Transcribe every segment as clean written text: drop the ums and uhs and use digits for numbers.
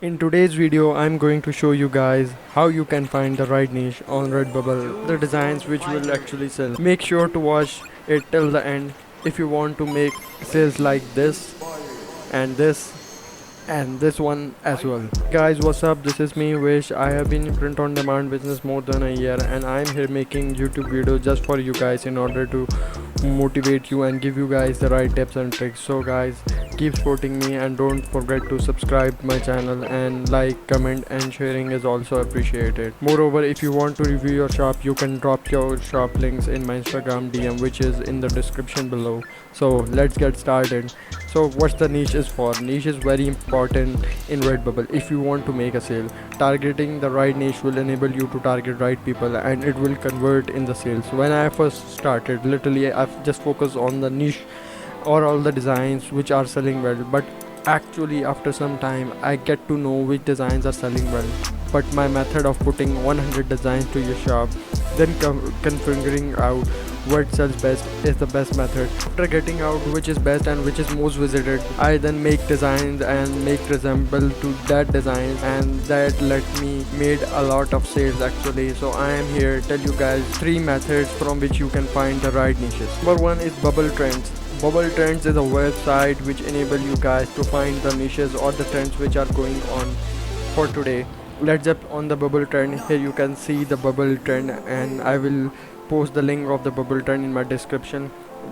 In today's video, I'm going to show you guys how you can find the right niche on Redbubble, the designs which will actually sell. Make sure to watch it till the end if you want to make sales like this and this and this one as well. Guys, what's up? This is me Wish. I have been in print on demand business more than a year and I'm here making YouTube videos just for you guys in order to motivate you and give you guys the right tips and tricks. So guys, keep supporting me and don't forget to subscribe my channel, and like, comment and sharing is also appreciated. Moreover, if you want to review your shop, you can drop your shop links in my Instagram DM, which is in the description below. So let's get started. So what's the niche is for? Niche is very important in Redbubble. If you want to make a sale, targeting the right niche will enable you to target right people and it will convert in the sales. When I first started, literally I've just focused on the niche or all the designs which are selling well, but actually after some time I get to know which designs are selling well. But my method of putting 100 designs to your shop, then configuring out what sells best is the best method. After getting out which is best and which is most visited, I then make designs and make resemble to that design, and that let me made a lot of sales actually. So I am here tell you guys 3 methods from which you can find the right niches. Number 1 is Bubble Trends. Bubble Trends is a website which enable you guys to find the niches or the trends which are going on for today. Let's jump on the bubble trend. Here you can see the bubble trend and I will post the link of the bubble trend in my description.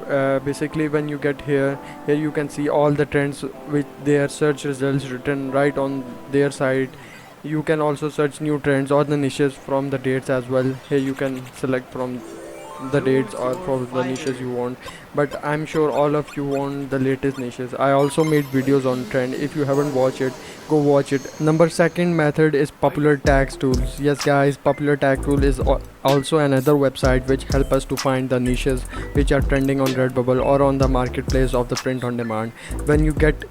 Basically when you get here you can see all the trends with their search results written right on their side. You can also search new trends or the niches from the dates as well. Here you can select from the dates or for the niches you want, but I'm sure all of you want the latest niches. I also made videos on trend. If you haven't watched it, go watch it. Number 2nd method is Popular Tags Tools. Yes guys, Popular Tag Tool is also another website which help us to find the niches which are trending on Redbubble or on the marketplace of the print on demand. When you get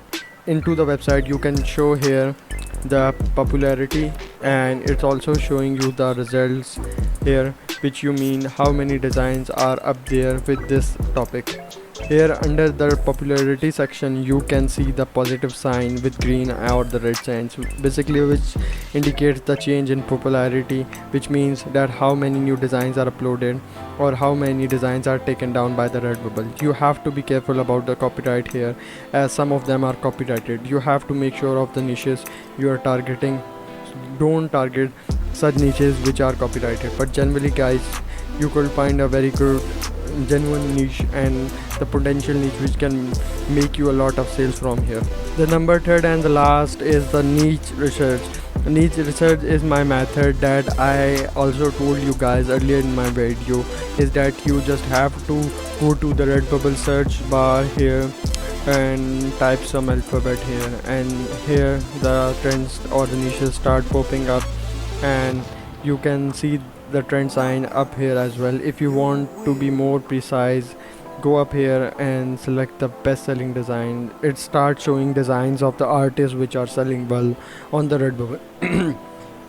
into the website, you can show here the popularity and it's also showing you the results here, which you mean how many designs are up there with this topic. Here under the popularity section you can see the positive sign with green or the red signs, basically which indicates the change in popularity, which means that how many new designs are uploaded or how many designs are taken down by the Redbubble. You have to be careful about the copyright here, as some of them are copyrighted. You have to make sure of the niches you are targeting. Don't target such niches which are copyrighted, but generally guys, you could find a very good genuine niche and the potential niche which can make you a lot of sales from here. The number 3rd and the last is the niche research. Niche research is my method that I also told you guys earlier in my video, is that you just have to go to the Redbubble search bar here and type some alphabet here, and here the trends or the niches start popping up and you can see the trend sign up here as well. If you want to be more precise, go up here and select the best selling design. It starts showing designs of the artists which are selling well on the Redbubble.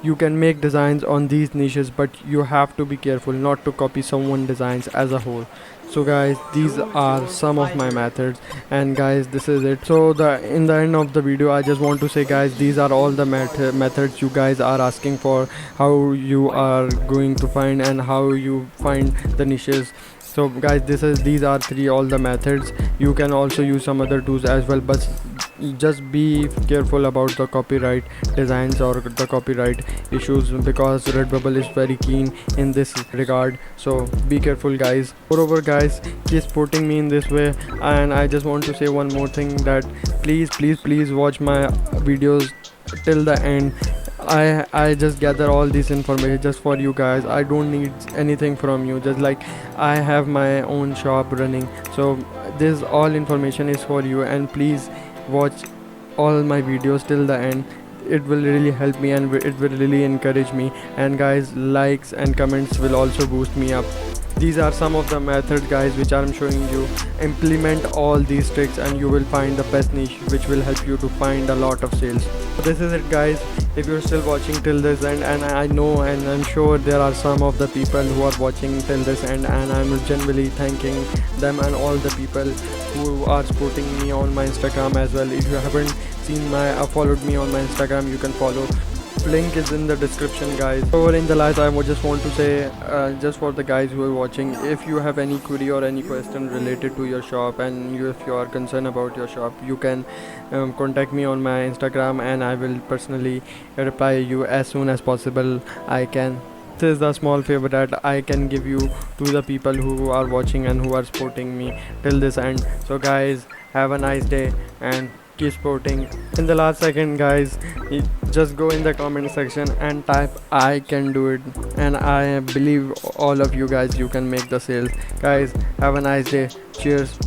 You can make designs on these niches, but you have to be careful not to copy someone's designs as a whole. So guys, these are some of my methods, and guys, this is it. So in the end of the video, I just want to say guys, these are all the methods you guys are asking for, how you are going to find and how you find the niches. So guys, these are all the methods. You can also use some other tools as well, but just be careful about the copyright designs or the copyright issues, because Redbubble is very keen in this regard. So be careful guys. Moreover guys, keep supporting me in this way, and I just want to say one more thing, that please watch my videos till the end. I just gather all this information just for you guys. I don't need anything from you, just like I have my own shop running. So this all information is for you, and please watch all my videos till the end. It will really help me and it will really encourage me, and guys, likes and comments will also boost me up. These are some of the methods guys which I'm showing you. Implement all these tricks and you will find the best niche which will help you to find a lot of sales. So this is it guys. If you're still watching till this end, and I know and I'm sure there are some of the people who are watching till this end, and I'm genuinely thanking them and all the people who are supporting me on my Instagram as well. If you haven't seen my followed me on my Instagram, you can follow. Link is in the description, guys. Over in the last, I would just want to say, just for the guys who are watching, if you have any query or any question related to your shop, and if you are concerned about your shop, you can contact me on my Instagram, and I will personally reply you as soon as possible I can. This is the small favor that I can give you to the people who are watching and who are supporting me till this end. So guys, have a nice day and keep supporting. In the last second, guys, just go in the comment section and type I can do it, and I believe all of you guys, you can make the sales. Guys, have a nice day. Cheers.